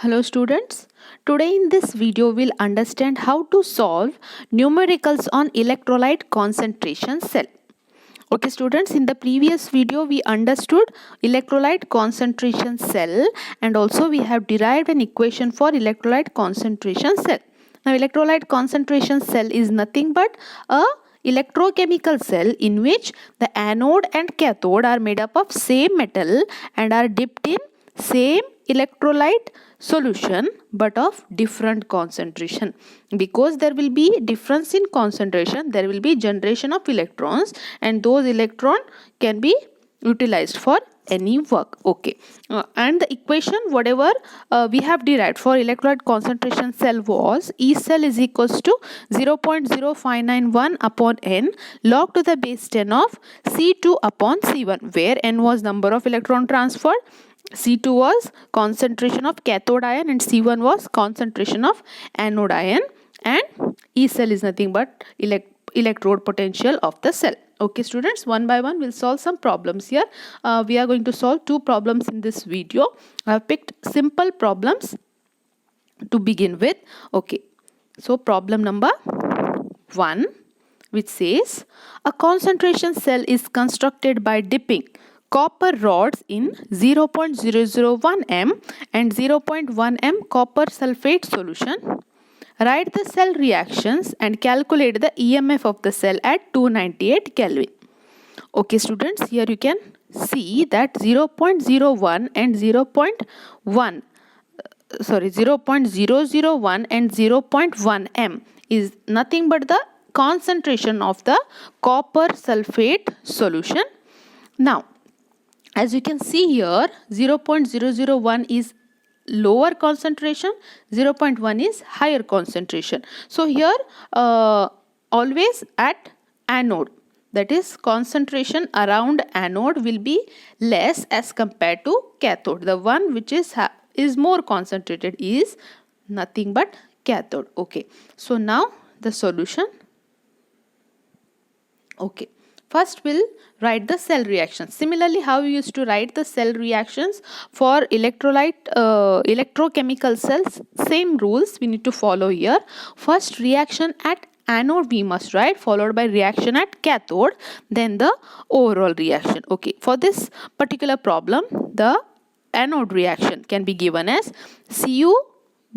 Hello students, today in this video we'll understand how to solve numericals on electrolyte concentration cell. Okay students, in the previous video we understood electrolyte concentration cell and also we have derived an equation for electrolyte concentration cell. Now electrolyte concentration cell is nothing but a electrochemical cell in which the anode and cathode are made up of same metal and are dipped in same electrolyte solution but of different concentration. Because there will be difference in concentration, there will be generation of electrons and those electron can be utilized for any work. Okay, and the equation whatever we have derived for electrolyte concentration cell was E cell is equals to 0.0591 upon n log to the base 10 of C2 upon C1, where n was number of electron transferred, C2 was concentration of cathode ion and C1 was concentration of anode ion, and E cell is nothing but electrode potential of the cell. Okay students, one by one we'll solve some problems here. We are going to solve two problems in this video. I have picked simple problems to begin with. Okay, so problem number 1, which says a concentration cell is constructed by dipping copper rods in 0.001 m and 0.1 m copper sulfate solution. Write the cell reactions and calculate the EMF of the cell at 298 Kelvin. Okay students, here you can see that 0.01 and 0.1 0.001 and 0.1 m is nothing but the concentration of the copper sulfate solution. Now as you can see here, 0.001 is lower concentration, 0.1 is higher concentration. So here always at anode, that is concentration around anode will be less as compared to cathode. The one which is more concentrated is nothing but cathode. Okay, so now the solution. Okay, first we'll write the cell reactions. Similarly, how we used to write the cell reactions for electrochemical cells, same rules we need to follow here. First reaction at anode we must write, followed by reaction at cathode, then the overall reaction. Okay, for this particular problem, the anode reaction can be given as Cu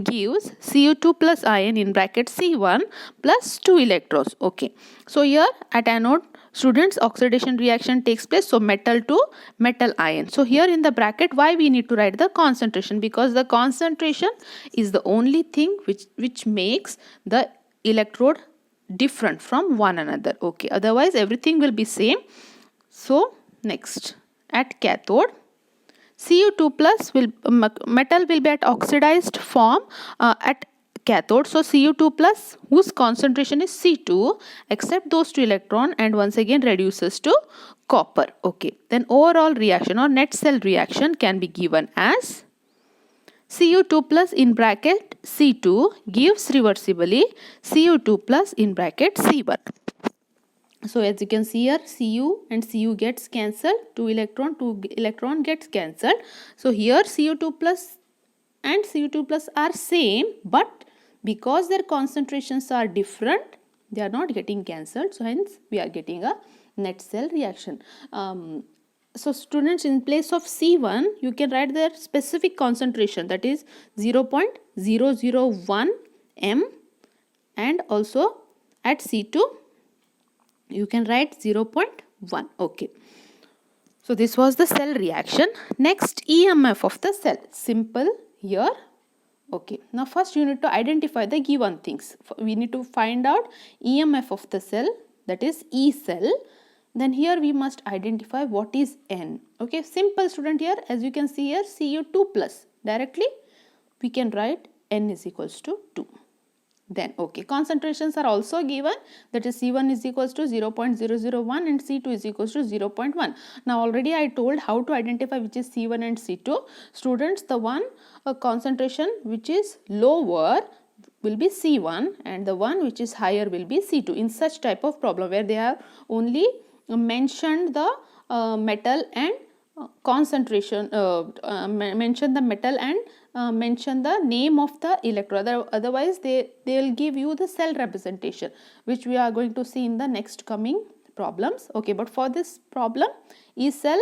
gives Cu2 plus ion in bracket C1 plus 2 electrons. Okay, so here at anode students oxidation reaction takes place, so metal to metal ion. So here in the bracket why we need to write the concentration, because the concentration is the only thing which makes the electrode different from one another. Okay, otherwise everything will be same. So next at cathode, Cu2 plus metal will be at oxidized form at cathode. So Cu2 plus whose concentration is C2 accept those two electron and once again reduces to copper. Okay, then overall reaction or net cell reaction can be given as Cu2 plus in bracket C2 gives reversibly Cu2 plus in bracket C1. So as you can see here, Cu and Cu gets cancelled, 2 electron gets cancelled. So here Cu2 plus and Cu2 plus are same, but because their concentrations are different, they are not getting cancelled. So hence we are getting a net cell reaction. So students, in place of C1 you can write their specific concentration, that is 0.001 m, and also at C2 you can write 0.1. Okay, so this was the cell reaction. Next, EMF of the cell, simple here. Okay, now first you need to identify the given things. We need to find out EMF of the cell, that is E cell. Then here we must identify what is N. Okay, simple student, here as you can see here Cu2 plus, directly we can write N is equals to 2. Then okay, concentrations are also given, that is C1 is equals to 0.001 and C2 is equals to 0.1. Now already I told how to identify which is C1 and C2. Students, the one concentration which is lower will be C1 and the one which is higher will be C2 in such type of problem where they have only mentioned the metal and concentration, mention the metal and mention the name of the electrode. Otherwise they will give you the cell representation, which we are going to see in the next coming problems. Okay, but for this problem, E cell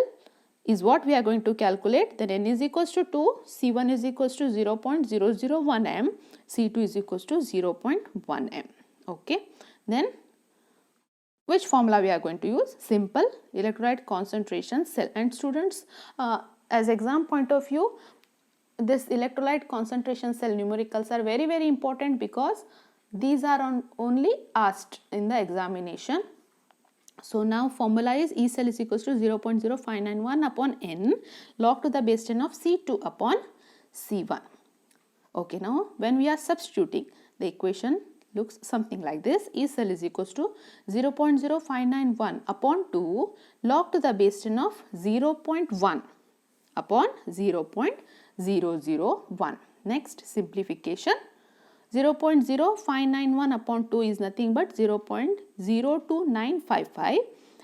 is what we are going to calculate. Then N is equals to 2, C1 is equals to 0.001 m, C2 is equals to 0.1 m. Okay, then which formula we are going to use? Simple electrolyte concentration cell. And students, as exam point of view, this electrolyte concentration cell numericals are very, very important, because these are only asked in the examination. So now formula is E cell is equals to 0.0591 upon N log to the base 10 of C2 upon C1. Okay, now when we are substituting, the equation looks something like this. E cell is equals to 0.0591 upon 2 log to the base 10 of 0.1 upon 0.001. Next simplification, 0.0591 upon 2 is nothing but 0.02955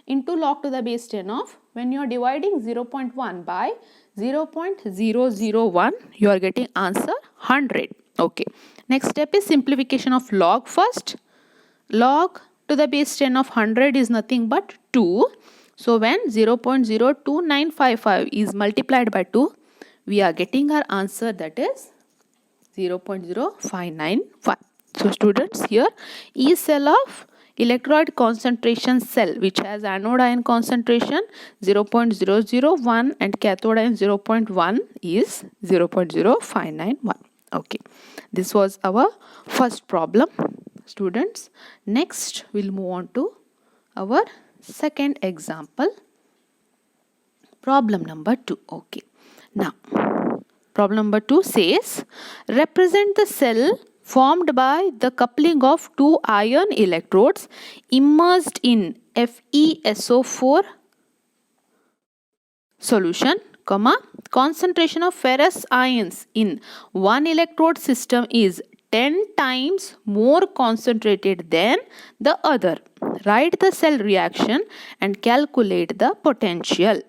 into log to the base 10 of, when you are dividing 0.1 by 0.001, you are getting answer 100. Okay, next step is simplification of log first. Log to the base 10 of 100 is nothing but 2. So when 0.02955 is multiplied by 2, we are getting our answer, that is 0.0591. So students, here E cell of electrolyte concentration cell, which has anode ion concentration 0.001 and cathode ion 0.1, is 0.0591. Okay, this was our first problem, students. Next we'll move on to our second example, problem number 2. Okay, now problem number 2 says, represent the cell formed by the coupling of two iron electrodes immersed in FeSO4 solution, comma, concentration of ferrous ions in one electrode system is 10 times more concentrated than the other. Write the cell reaction and calculate the potential.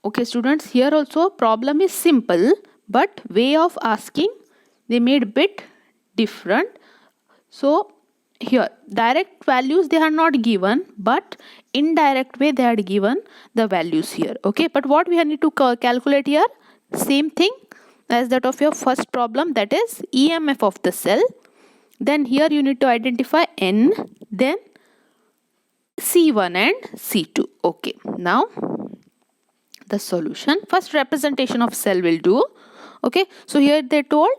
Okay, students, here also problem is simple, but way of asking they made bit different. So here direct values they are not given, but indirect way they are given the values here. Okay, but what we need to calculate here, same thing as that of your first problem, that is EMF of the cell. Then here you need to identify N, then C1 and C2. Okay, now the solution. First representation of cell will do. Okay, so here they told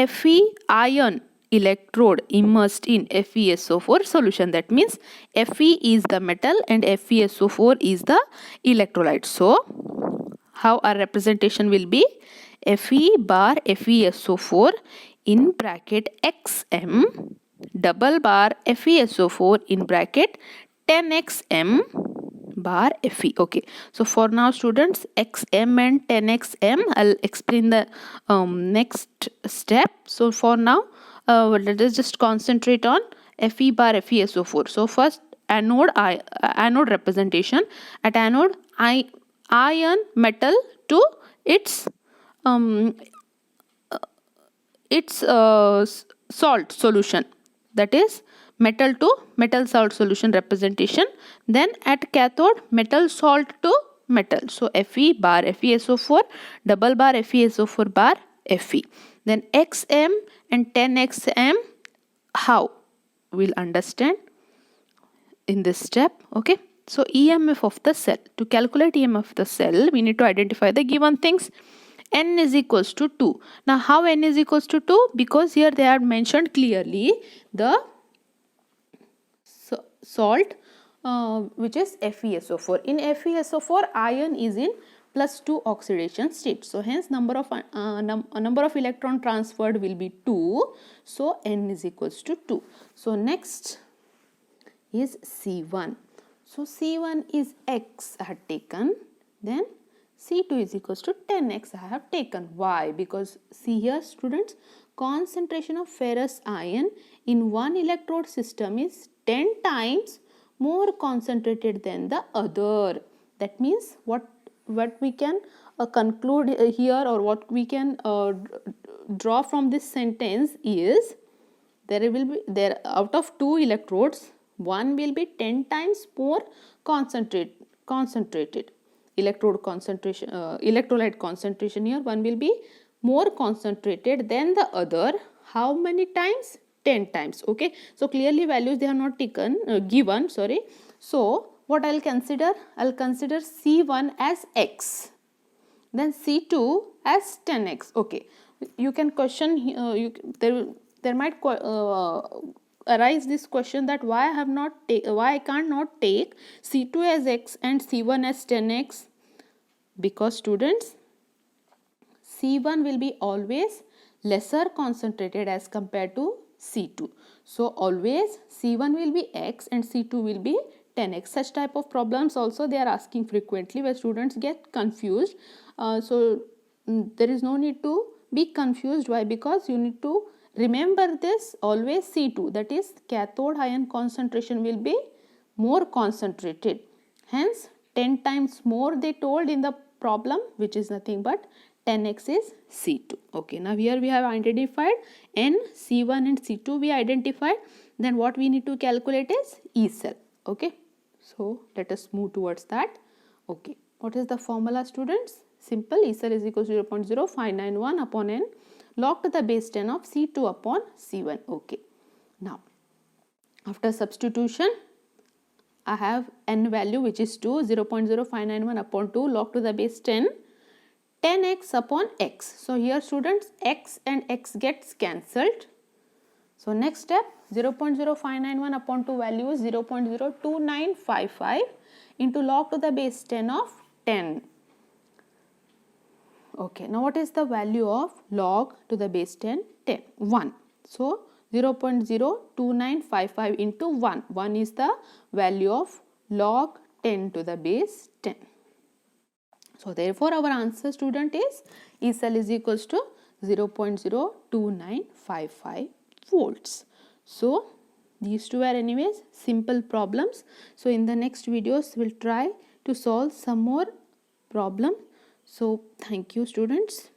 Fe ion electrode immersed in FeSO4 solution. That means Fe is the metal and FeSO4 is the electrolyte. So how our representation will be? Fe bar FeSO4 in bracket XM double bar FeSO4 in bracket 10xm bar Fe. Okay, so for now students, xm and 10xm I'll explain the next step. So for now let us just concentrate on Fe bar FeSO4. So first anode representation. At anode, ion metal to its salt solution, that is metal to metal salt solution representation. Then at cathode, metal salt to metal. So Fe bar FeSO4 double bar FeSO4 bar Fe. Then xm and 10xm, how we'll understand in this step. Okay, so EMF of the cell. To calculate EMF of the cell, we need to identify the given things. N is equals to 2. Now how N is equals to 2? Because here they have mentioned clearly the salt which is FeSO4. In FeSO4, ion is in +2 oxidation state. So hence number of electron transferred will be 2. So N is equals to 2. So next is C1. So C1 is X I had taken. Then C2 is equals to 10x I have taken. Why? Because see here students, concentration of ferrous ion in one electrode system is 10 times more concentrated than the other. That means what we can conclude here, or what we can draw from this sentence is, there out of 2 electrodes, one will be 10 times more concentrated electrode concentration, electrolyte concentration. Here one will be more concentrated than the other. How many times? 10 times. Okay, so clearly values they are not taken, given, sorry. So what I'll consider C1 as x, then C2 as 10x. Okay, you can question, there might arise this question that why I can't not take C2 as x and C1 as 10x, because students, C1 will be always lesser concentrated as compared to C2. So always C1 will be x and C2 will be 10x. Such type of problems also they are asking frequently, where students get confused. There is no need to be confused. Why? Because you need to remember this always C2, that is cathode ion concentration will be more concentrated. Hence 10 times more they told in the problem, which is nothing but 10x is C2. Okay, now here we have identified N, C1 and C2 we identified. Then what we need to calculate is E cell. Okay, so let us move towards that. Okay, what is the formula, students? Simple. E cell is equal to 0.0591 upon N log to the base 10 of C2 upon C1. Okay, now after substitution I have N value which is 2, 0.0591 upon 2 log to the base 10, 10x upon x. So here students, x and x gets cancelled. So next step, 0.0591 upon 2 value is 0.02955 into log to the base 10 of 10. Okay, now what is the value of log to the base 10? 10, 1. So 0.02955 into 1. 1 is the value of log 10 to the base 10. So therefore our answer, student, is E cell is equals to 0.02955 volts. So these two are anyways simple problems. So in the next videos we'll try to solve some more problem. So thank you, students.